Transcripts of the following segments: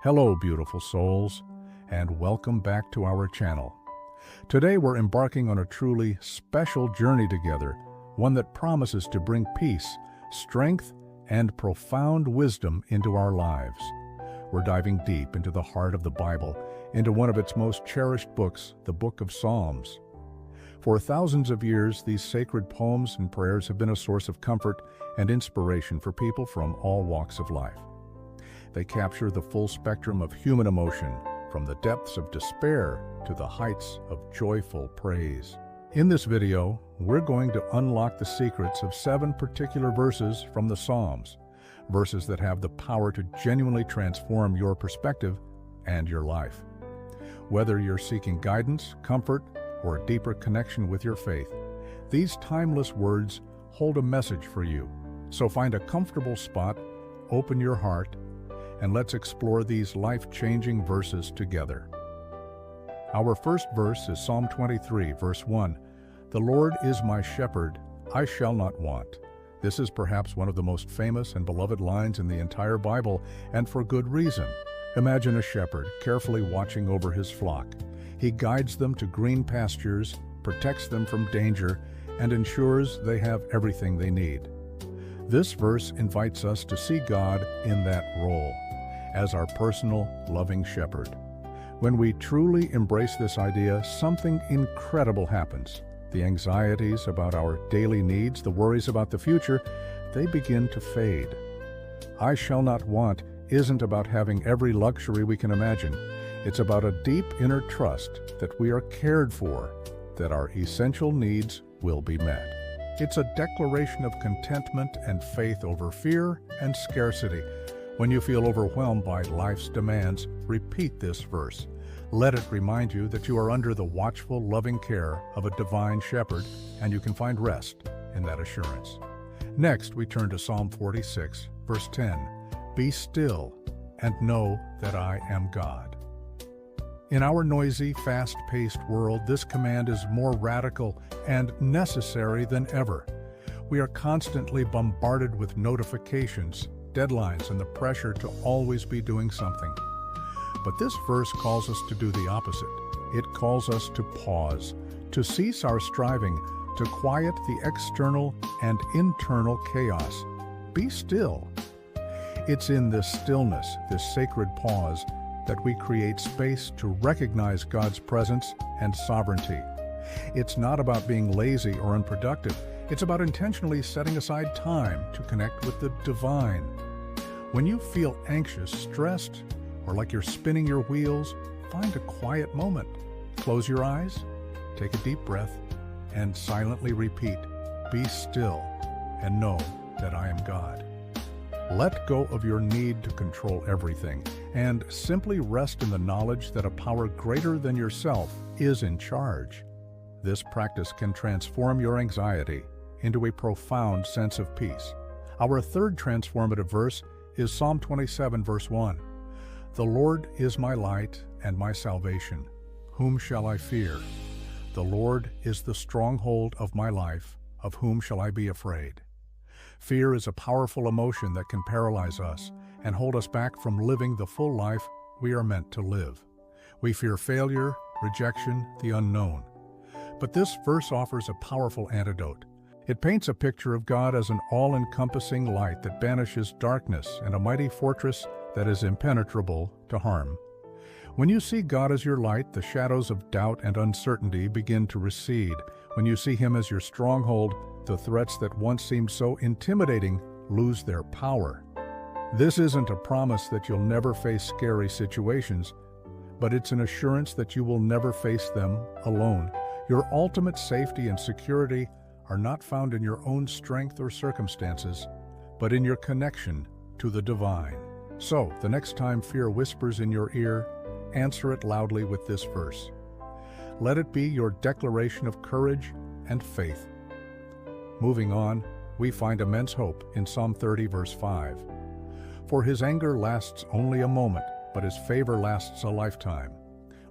Hello, beautiful souls, and welcome back to our channel. Today we're embarking on a truly special journey together, one that promises to bring peace, strength, and profound wisdom into our lives. We're diving deep into the heart of the Bible, into one of its most cherished books, the Book of Psalms. For thousands of years, these sacred poems and prayers have been a source of comfort and inspiration for people from all walks of life. They capture the full spectrum of human emotion, from the depths of despair to the heights of joyful praise. In this video, we're going to unlock the secrets of 7 particular verses from the Psalms, verses that have the power to genuinely transform your perspective and your life. Whether you're seeking guidance, comfort, or a deeper connection with your faith, these timeless words hold a message for you. So find a comfortable spot, open your heart, and let's explore these life-changing verses together. Our first verse is Psalm 23, verse 1. "The Lord is my shepherd, I shall not want." This is perhaps one of the most famous and beloved lines in the entire Bible, and for good reason. Imagine a shepherd carefully watching over his flock. He guides them to green pastures, protects them from danger, and ensures they have everything they need. This verse invites us to see God in that role, as our personal, loving shepherd. When we truly embrace this idea, something incredible happens. The anxieties about our daily needs, the worries about the future, they begin to fade. "I shall not want" isn't about having every luxury we can imagine. It's about a deep inner trust that we are cared for, that our essential needs will be met. It's a declaration of contentment and faith over fear and scarcity. When you feel overwhelmed by life's demands, repeat this verse. Let it remind you that you are under the watchful, loving care of a divine shepherd, and you can find rest in that assurance. Next, we turn to Psalm 46, verse 10. "Be still and know that I am God." In our noisy, fast-paced world, this command is more radical and necessary than ever. We are constantly bombarded with notifications, deadlines, and the pressure to always be doing something. But this verse calls us to do the opposite. It calls us to pause, to cease our striving, to quiet the external and internal chaos. Be still. It's in this stillness, this sacred pause, that we create space to recognize God's presence and sovereignty. It's not about being lazy or unproductive. It's about intentionally setting aside time to connect with the divine. When you feel anxious, stressed, or like you're spinning your wheels, find a quiet moment. Close your eyes, take a deep breath, and silently repeat, "Be still and know that I am God." Let go of your need to control everything, and simply rest in the knowledge that a power greater than yourself is in charge. This practice can transform your anxiety into a profound sense of peace. Our third transformative verse is Psalm 27, verse 1. "The Lord is my light and my salvation. Whom shall I fear? The Lord is the stronghold of my life. Of whom shall I be afraid?" Fear is a powerful emotion that can paralyze us and hold us back from living the full life we are meant to live. We fear failure, rejection, the unknown. But this verse offers a powerful antidote. It paints a picture of God as an all-encompassing light that banishes darkness and a mighty fortress that is impenetrable to harm. When you see God as your light, the shadows of doubt and uncertainty begin to recede. When you see Him as your stronghold, the threats that once seemed so intimidating lose their power. This isn't a promise that you'll never face scary situations, but it's an assurance that you will never face them alone. Your ultimate safety and security are not found in your own strength or circumstances, but in your connection to the divine. So, the next time fear whispers in your ear, answer it loudly with this verse. Let it be your declaration of courage and faith. Moving on, we find immense hope in Psalm 30, verse 5. "For his anger lasts only a moment, but his favor lasts a lifetime.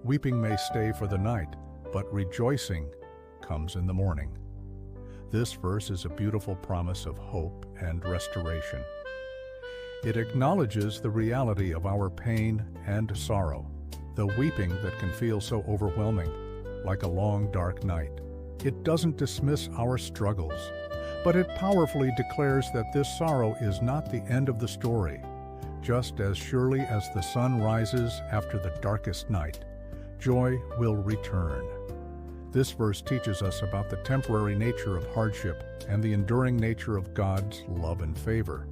Weeping may stay for the night, but rejoicing comes in the morning." This verse is a beautiful promise of hope and restoration. It acknowledges the reality of our pain and sorrow, the weeping that can feel so overwhelming, like a long, dark night. It doesn't dismiss our struggles, but it powerfully declares that this sorrow is not the end of the story. Just as surely as the sun rises after the darkest night, joy will return. This verse teaches us about the temporary nature of hardship and the enduring nature of God's love and favor.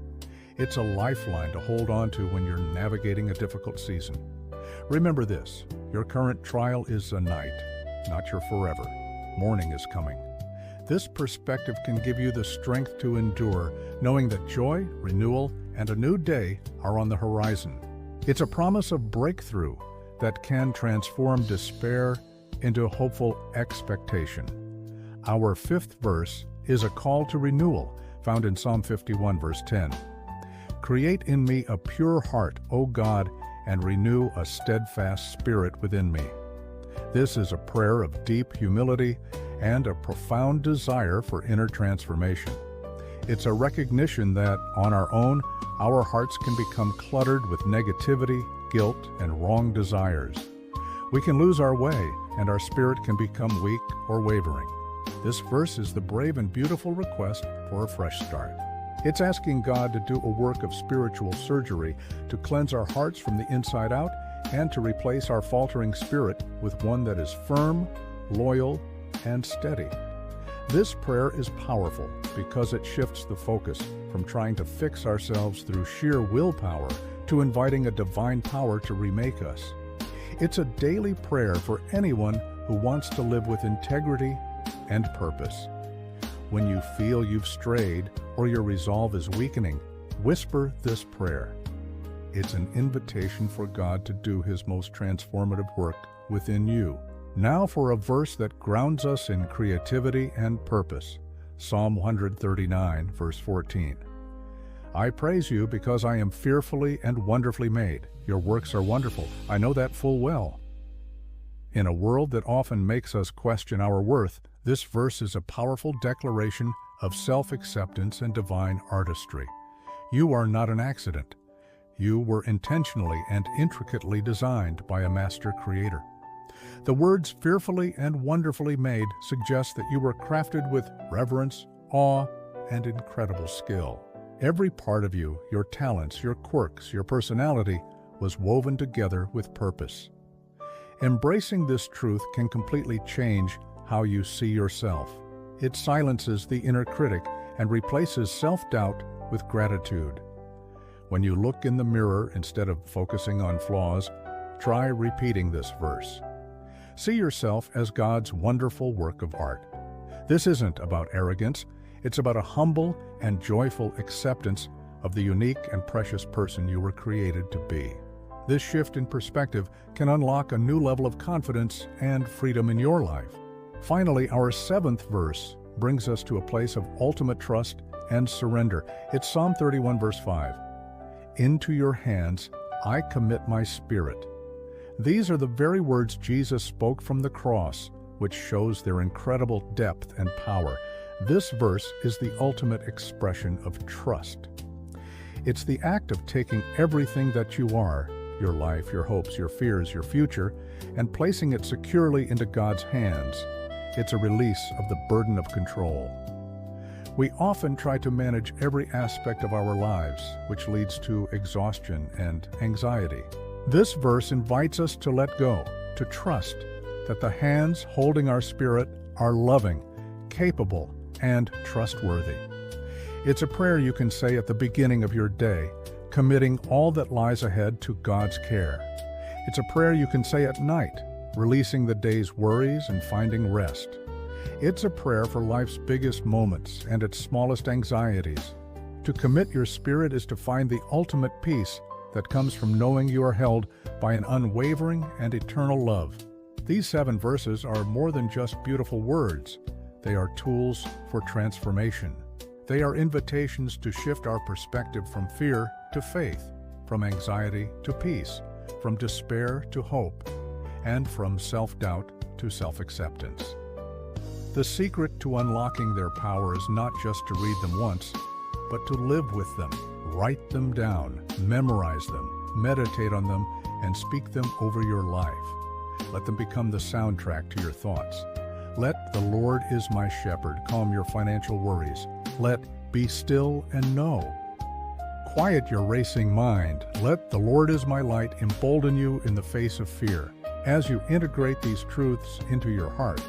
It's a lifeline to hold on to when you're navigating a difficult season. Remember this, your current trial is a night, not your forever. Morning is coming. This perspective can give you the strength to endure, knowing that joy, renewal, and a new day are on the horizon. It's a promise of breakthrough that can transform despair into hopeful expectation. Our fifth verse is a call to renewal, found in Psalm 51, verse 10. Create in me a pure heart, O God, and renew a steadfast spirit within me. This is a prayer of deep humility and a profound desire for inner transformation. It's a recognition that, on our own, our hearts can become cluttered with negativity, guilt, and wrong desires. We can lose our way, and our spirit can become weak or wavering. This verse is the brave and beautiful request for a fresh start. It's asking God to do a work of spiritual surgery to cleanse our hearts from the inside out and to replace our faltering spirit with one that is firm, loyal, and steady. This prayer is powerful because it shifts the focus from trying to fix ourselves through sheer willpower to inviting a divine power to remake us. It's a daily prayer for anyone who wants to live with integrity and purpose. When you feel you've strayed or your resolve is weakening, whisper this prayer. It's an invitation for God to do His most transformative work within you. Now for a verse that grounds us in creativity and purpose. Psalm 139, verse 14. I praise you because I am fearfully and wonderfully made. Your works are wonderful. I know that full well. In a world that often makes us question our worth, this verse is a powerful declaration of self-acceptance and divine artistry. You are not an accident. You were intentionally and intricately designed by a master creator. The words fearfully and wonderfully made suggest that you were crafted with reverence, awe, and incredible skill. Every part of you, your talents, your quirks, your personality, was woven together with purpose. Embracing this truth can completely change how you see yourself. It silences the inner critic and replaces self-doubt with gratitude. When you look in the mirror instead of focusing on flaws, try repeating this verse. See yourself as God's wonderful work of art. This isn't about arrogance, it's about a humble and joyful acceptance of the unique and precious person you were created to be. This shift in perspective can unlock a new level of confidence and freedom in your life. Finally, our seventh verse brings us to a place of ultimate trust and surrender. It's Psalm 31, verse 5. Into your hands I commit my spirit. These are the very words Jesus spoke from the cross, which shows their incredible depth and power. This verse is the ultimate expression of trust. It's the act of taking everything that you are, your life, your hopes, your fears, your future, and placing it securely into God's hands. It's a release of the burden of control. We often try to manage every aspect of our lives, which leads to exhaustion and anxiety. This verse invites us to let go, to trust that the hands holding our spirit are loving, capable, and trustworthy. It's a prayer you can say at the beginning of your day, committing all that lies ahead to God's care. It's a prayer you can say at night, releasing the day's worries and finding rest. It's a prayer for life's biggest moments and its smallest anxieties. To commit your spirit is to find the ultimate peace that comes from knowing you are held by an unwavering and eternal love. These 7 verses are more than just beautiful words. They are tools for transformation. They are invitations to shift our perspective from fear to faith, from anxiety to peace, from despair to hope, and from self-doubt to self-acceptance. The secret to unlocking their power is not just to read them once, but to live with them, Write them down, memorize them, meditate on them, and speak them over your life. Let them become the soundtrack to your thoughts. Let "The Lord is my shepherd" calm your financial worries. Let "Be still and know" quiet your racing mind. Let "The Lord is my light" embolden you in the face of fear. As you integrate these truths into your heart,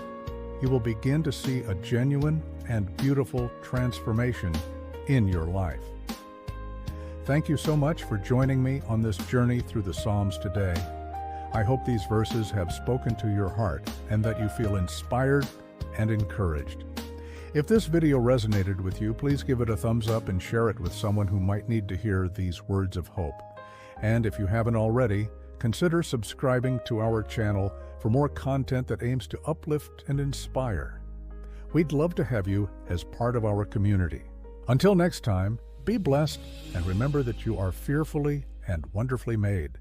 you will begin to see a genuine and beautiful transformation in your life. Thank you so much for joining me on this journey through the Psalms today. I hope these verses have spoken to your heart and that you feel inspired and encouraged. If this video resonated with you, please give it a thumbs up and share it with someone who might need to hear these words of hope. And if you haven't already, consider subscribing to our channel for more content that aims to uplift and inspire. We'd love to have you as part of our community. Until next time, be blessed and remember that you are fearfully and wonderfully made.